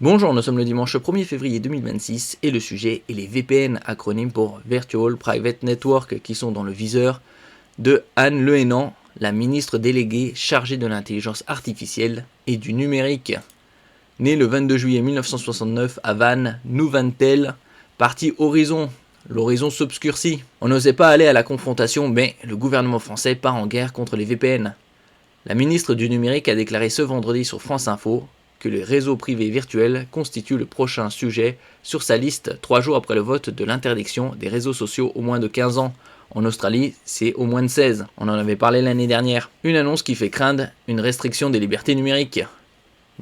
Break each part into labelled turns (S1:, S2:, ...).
S1: Bonjour, nous sommes le dimanche 1er février 2026 et le sujet est les VPN, acronyme pour Virtual Private Network, qui sont dans le viseur de Anne Le Hennan, la ministre déléguée chargée de l'intelligence artificielle et du numérique. Née le 22 juillet 1969 à Vannes, Nouventel, partie Horizon. L'horizon s'obscurcit. On n'osait pas aller à la confrontation, mais le gouvernement français part en guerre contre les VPN. La ministre du numérique a déclaré ce vendredi sur France Info que les réseaux privés virtuels constituent le prochain sujet sur sa liste 3 jours après le vote de l'interdiction des réseaux sociaux aux moins de 15 ans. En Australie, c'est au moins de 16. On en avait parlé l'année dernière. Une annonce qui fait craindre une restriction des libertés numériques.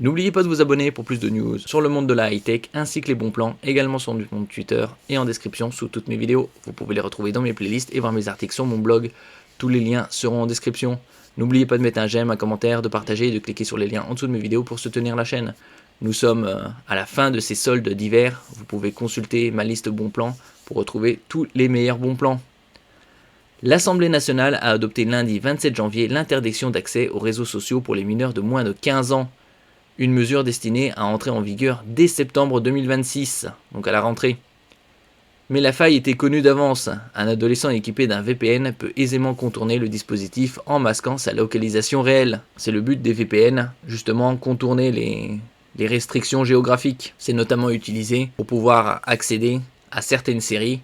S1: N'oubliez pas de vous abonner pour plus de news sur le monde de la high-tech ainsi que les bons plans, également sur mon compte Twitter et en description sous toutes mes vidéos. Vous pouvez les retrouver dans mes playlists et voir mes articles sur mon blog. Tous les liens seront en description. N'oubliez pas de mettre un j'aime, un commentaire, de partager et de cliquer sur les liens en dessous de mes vidéos pour soutenir la chaîne. Nous sommes à la fin de ces soldes d'hiver. Vous pouvez consulter ma liste bons plans pour retrouver tous les meilleurs bons plans. L'Assemblée nationale a adopté lundi 27 janvier l'interdiction d'accès aux réseaux sociaux pour les mineurs de moins de 15 ans. Une mesure destinée à entrer en vigueur dès septembre 2026, donc à la rentrée. Mais la faille était connue d'avance. Un adolescent équipé d'un VPN peut aisément contourner le dispositif en masquant sa localisation réelle. C'est le but des VPN, justement contourner les restrictions géographiques. C'est notamment utilisé pour pouvoir accéder à certaines séries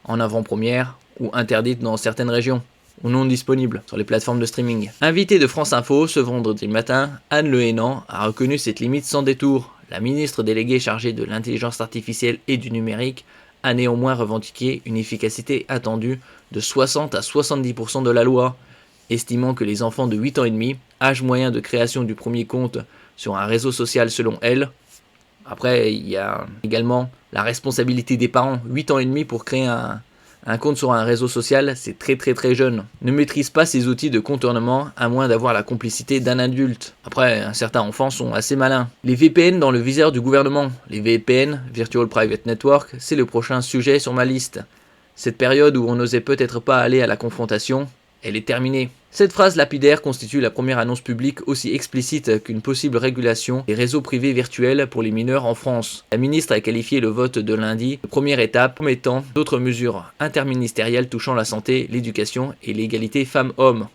S1: en avant-première ou interdites dans certaines régions ou non disponibles sur les plateformes de streaming. Invitée de France Info ce vendredi matin, Anne Le Hennan a reconnu cette limite sans détour. La ministre déléguée chargée de l'intelligence artificielle et du numérique a néanmoins revendiqué une efficacité attendue de 60 à 70% de la loi, estimant que les enfants de 8 ans et demi, âge moyen de création du premier compte sur un réseau social selon elle. Après, il y a également la responsabilité des parents. 8 ans et demi pour créer un compte sur un réseau social, c'est très jeune. Ne maîtrise pas ces outils de contournement à moins d'avoir la complicité d'un adulte. Après, certains enfants sont assez malins. Les VPN dans le viseur du gouvernement. Les VPN, Virtual Private Network, c'est le prochain sujet sur ma liste. Cette période où on n'osait peut-être pas aller à la confrontation, elle est terminée. Cette phrase lapidaire constitue la première annonce publique aussi explicite qu'une possible régulation des réseaux privés virtuels pour les mineurs en France. La ministre a qualifié le vote de lundi de première étape, promettant d'autres mesures interministérielles touchant la santé, l'éducation et l'égalité femmes-hommes.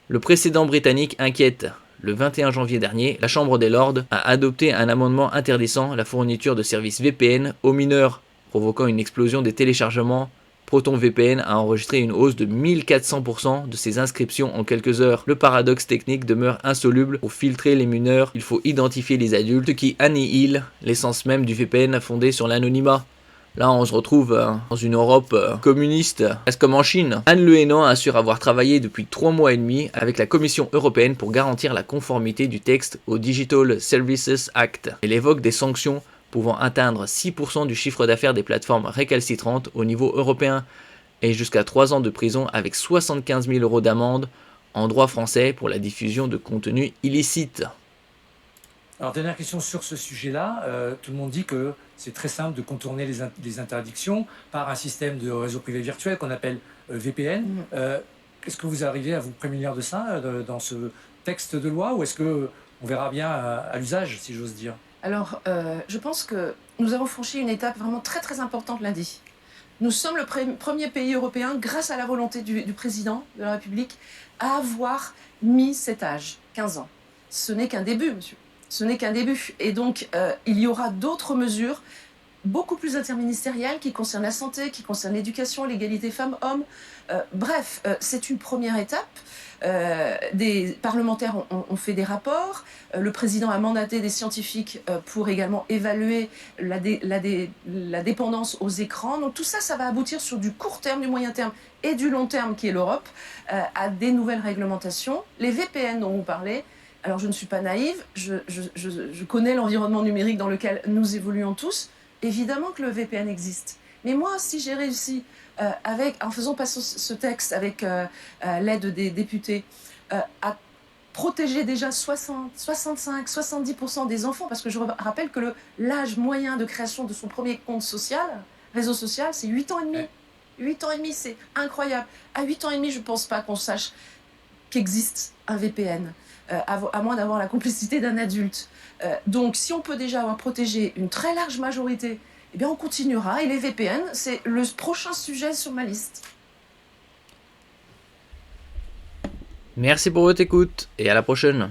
S1: Le précédent britannique inquiète. Le 21 janvier dernier, la Chambre des Lords a adopté un amendement interdisant la fourniture de services VPN aux mineurs, provoquant une explosion des téléchargements. ProtonVPN a enregistré une hausse de 1400% de ses inscriptions en quelques heures. Le paradoxe technique demeure insoluble. Pour filtrer les mineurs, il faut identifier les adultes, ce qui annihile l'essence même du VPN fondé sur l'anonymat. Là, on se retrouve dans une Europe communiste, presque comme en Chine. Anne Le Hennan assure avoir travaillé depuis 3 mois et demi avec la Commission européenne pour garantir la conformité du texte au Digital Services Act. Elle évoque des sanctions pouvant atteindre 6% du chiffre d'affaires des plateformes récalcitrantes au niveau européen et jusqu'à 3 ans de prison avec 75 000 € d'amende en droit français pour la diffusion de contenus illicites.
S2: Alors, dernière question sur ce sujet-là. Tout le monde dit que c'est très simple de contourner les interdictions par un système de réseau privé virtuel qu'on appelle VPN. Est-ce que vous arrivez à vous prémunir de ça dans ce texte de loi, ou est-ce qu'on verra bien à l'usage, si j'ose dire?
S3: Alors, je pense que nous avons franchi une étape vraiment très importante lundi. Nous sommes le premier pays européen, grâce à la volonté du président de la République, à avoir mis cet âge, 15 ans. Ce n'est qu'un début, monsieur. Ce n'est qu'un début. Et donc, il y aura d'autres mesures beaucoup plus interministérielles qui concernent la santé, qui concernent l'éducation, l'égalité femmes-hommes. Bref, c'est une première étape. Des parlementaires ont fait des rapports. Le président a mandaté des scientifiques pour également évaluer la dépendance aux écrans. Donc tout ça, ça va aboutir sur du court terme, du moyen terme et du long terme, qui est l'Europe, à des nouvelles réglementations. Les VPN dont vous parlez, alors je ne suis pas naïve, je connais l'environnement numérique dans lequel nous évoluons tous. Évidemment que le VPN existe. Mais moi, si j'ai réussi, en faisant passer ce texte avec l'aide des députés, à protéger déjà 60, 65, 70% des enfants, parce que je rappelle que l'âge moyen de création de son premier compte social, réseau social, c'est 8 ans et demi. 8 ans et demi, c'est incroyable. À 8 ans et demi, je ne pense pas qu'on sache qu'existe un VPN. à moins d'avoir la complicité d'un adulte. Donc si on peut déjà avoir protégé une très large majorité, eh bien on continuera. Et les VPN, c'est le prochain sujet sur ma liste.
S1: Merci pour votre écoute et à la prochaine.